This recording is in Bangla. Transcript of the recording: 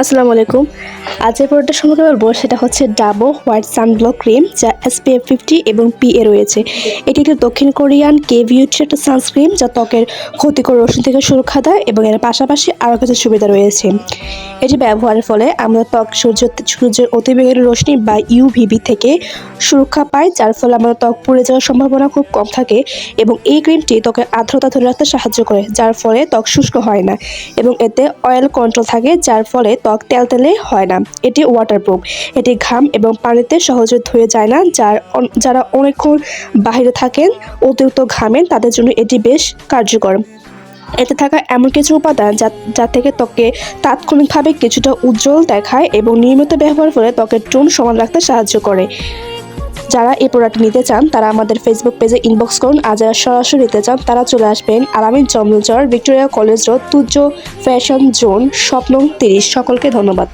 আসসালামু আলাইকুম। আজ যে প্রোডাক্টটা সম্পর্কে বলবো সেটা হচ্ছে ডাবো হোয়াইট সানব্লক ক্রিম, যা SPF 50 এবং PA রয়েছে। এটি একটি দক্ষিণ কোরিয়ান বিউটি একটা সানস্ক্রিন, যা ত্বকের ক্ষতিকর রশ্মি থেকে সুরক্ষা দেয় এবং এর পাশাপাশি আরও কিছু সুবিধা রয়েছে। এটি ব্যবহারের ফলে আমরা ত্বক সূর্যের অতিবেগুনি রশ্মি বা UVB থেকে সুরক্ষা পায়, যার ফলে আমাদের ত্বক পুড়ে যাওয়ার সম্ভাবনা খুব কম থাকে। এবং এই ক্রিমটি ত্বকের আর্দ্রতা ধরে রাখতে সাহায্য করে, যার ফলে ত্বক শুষ্ক হয় না। এবং এতে অয়েল কন্ট্রোল থাকে, যার ফলে ত্বক তেলতেলে হয় না। এটি ওয়াটারপ্রুফ, এটি ঘাম এবং পানিতে সহজে ধুয়ে যায় না। যারা অনেকক্ষণ বাইরে থাকেন, অতিরিক্ত ঘামেন, তাদের জন্য এটি বেশ কার্যকর। এতে থাকা এমন কিছু উপাদান যা থেকে ত্বককে তাৎক্ষণিকভাবে কিছুটা উজ্জ্বল দেখায় এবং নিয়মিত ব্যবহারের ফলে ত্বকের টোন সমান রাখতে সাহায্য করে। যারা এই প্রোডাক্ট নিতে চান তারা আমাদের ফেসবুক পেজে ইনবক্স করুন, আর যারা সরাসরি নিতে চান তারা চলে আসবেন আলামিন জমলচর, ভিক্টোরিয়া কলেজ রোড, তুজ্জো ফ্যাশন জোন, শপ নং 30। সকলকে ধন্যবাদ।